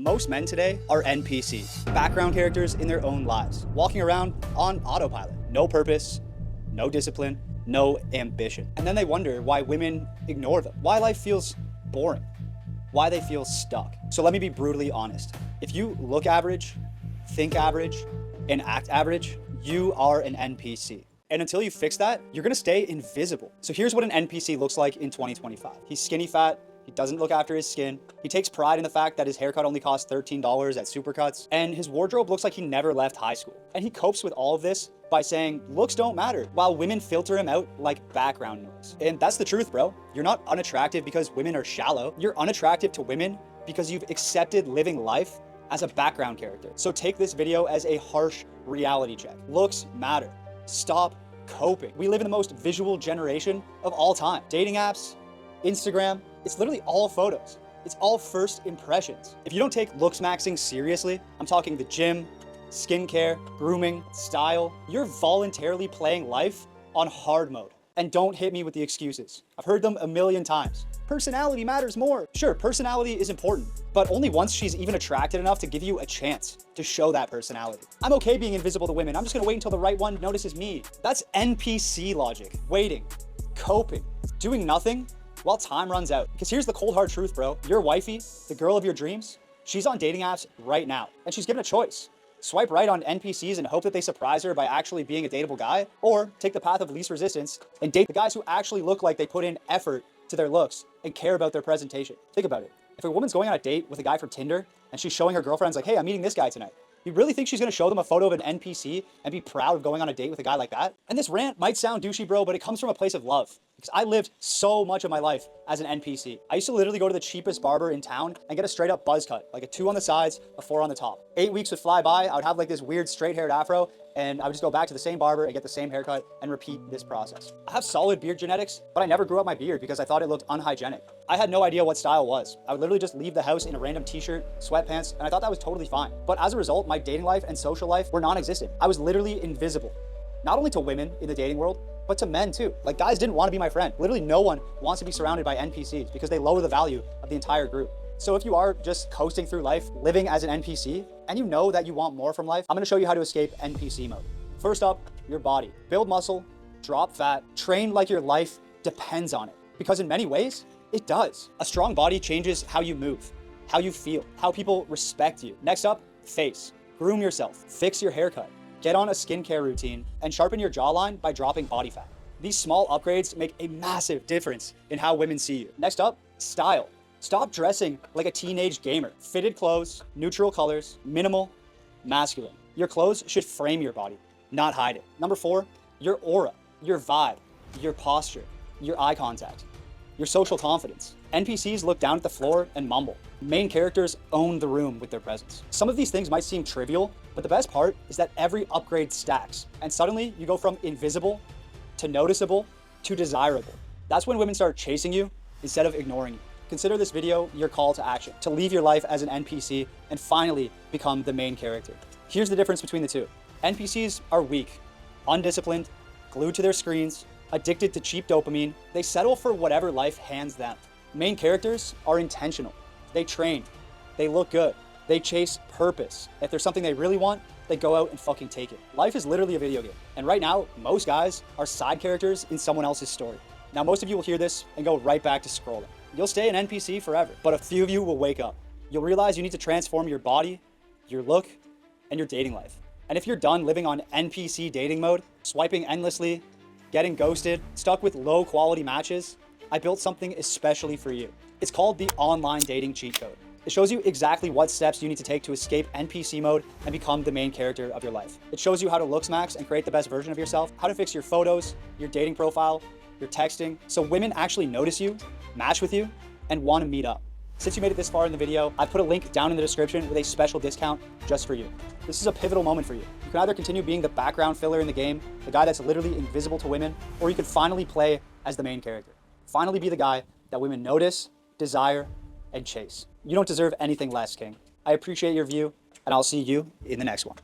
Most men today are NPCs, background characters in their own lives, walking around on autopilot. No purpose, no discipline, no ambition. And then they wonder why women ignore them, why life feels boring, why they feel stuck. So let me be brutally honest. If you look average, think average, and act average, you are an NPC. And until you fix that, you're gonna stay invisible. So here's what an NPC looks like in 2025. He's skinny fat, he doesn't look after his skin, he takes pride in the fact that his haircut only costs $13 at Supercuts, and his wardrobe looks like he never left high school. And he copes with all of this by saying looks don't matter, while women filter him out like background noise. And that's the truth, bro. You're not unattractive because women are shallow. You're unattractive to women because you've accepted living life as a background character. So take this video as a harsh reality check. Looks matter. Stop coping. We live in the most visual generation of all time. Dating apps, Instagram, it's literally all photos. It's all first impressions. If you don't take looks maxing seriously, I'm talking the gym, skincare, grooming, style, you're voluntarily playing life on hard mode. And don't hit me with the excuses. I've heard them a million times. Personality matters more. Sure, personality is important, but only once she's even attracted enough to give you a chance to show that personality. I'm okay being invisible to women. I'm just gonna wait until the right one notices me. That's NPC logic. Waiting, coping, doing nothing while time runs out. Because here's the cold hard truth, bro. Your wifey, the girl of your dreams, she's on dating apps right now, and she's given a choice. Swipe right on NPCs and hope that they surprise her by actually being a dateable guy, or take the path of least resistance and date the guys who actually look like they put in effort to their looks and care about their presentation. Think about it. If a woman's going on a date with a guy from Tinder and she's showing her girlfriends like, hey, I'm meeting this guy tonight, you really think she's gonna show them a photo of an NPC and be proud of going on a date with a guy like that? And this rant might sound douchey, bro, but it comes from a place of love. Because I lived so much of my life as an NPC. I used to literally go to the cheapest barber in town and get a straight up buzz cut, like a 2 on the sides, a 4 on the top. 8 weeks would fly by, I would have like this weird straight haired afro, and I would just go back to the same barber and get the same haircut and repeat this process. I have solid beard genetics, but I never grew up my beard because I thought it looked unhygienic. I had no idea what style was. I would literally just leave the house in a random t-shirt, sweatpants, and I thought that was totally fine. But as a result, my dating life and social life were non-existent. I was literally invisible. Not only to women in the dating world, but to men too. Like, guys didn't want to be my friend. Literally no one wants to be surrounded by NPCs because they lower the value of the entire group. So if you are just coasting through life, living as an NPC, and you know that you want more from life, I'm gonna show you how to escape NPC mode. First up, your body. Build muscle, drop fat, train like your life depends on it. Because in many ways, it does. A strong body changes how you move, how you feel, how people respect you. Next up, face. Groom yourself, fix your haircut, get on a skincare routine, and sharpen your jawline by dropping body fat. These small upgrades make a massive difference in how women see you. Next up, style. Stop dressing like a teenage gamer. Fitted clothes, neutral colors, minimal, masculine. Your clothes should frame your body, not hide it. Number 4, your aura, your vibe, your posture, your eye contact, your social confidence. NPCs look down at the floor and mumble. Main characters own the room with their presence. Some of these things might seem trivial, but the best part is that every upgrade stacks. And suddenly you go from invisible to noticeable to desirable. That's when women start chasing you instead of ignoring you. Consider this video your call to action, to leave your life as an NPC and finally become the main character. Here's the difference between the two. NPCs are weak, undisciplined, glued to their screens, addicted to cheap dopamine. They settle for whatever life hands them. Main characters are intentional. They train, they look good, they chase purpose. If there's something they really want, they go out and fucking take it. Life is literally a video game. And right now, most guys are side characters in someone else's story. Now, most of you will hear this and go right back to scrolling. You'll stay an NPC forever, but a few of you will wake up. You'll realize you need to transform your body, your look, and your dating life. And if you're done living on NPC dating mode, swiping endlessly, getting ghosted, stuck with low quality matches, I built something especially for you. It's called the online dating cheat code. It shows you exactly what steps you need to take to escape NPC mode and become the main character of your life. It shows you how to looks max and create the best version of yourself, how to fix your photos, your dating profile, your texting, so women actually notice you, match with you, and want to meet up. Since you made it this far in the video, I put a link down in the description with a special discount just for you. This is a pivotal moment for you. You can either continue being the background filler in the game, the guy that's literally invisible to women, or you could finally play as the main character. Finally be the guy that women notice, desire, and chase. You don't deserve anything less, King. I appreciate your view, and I'll see you in the next one.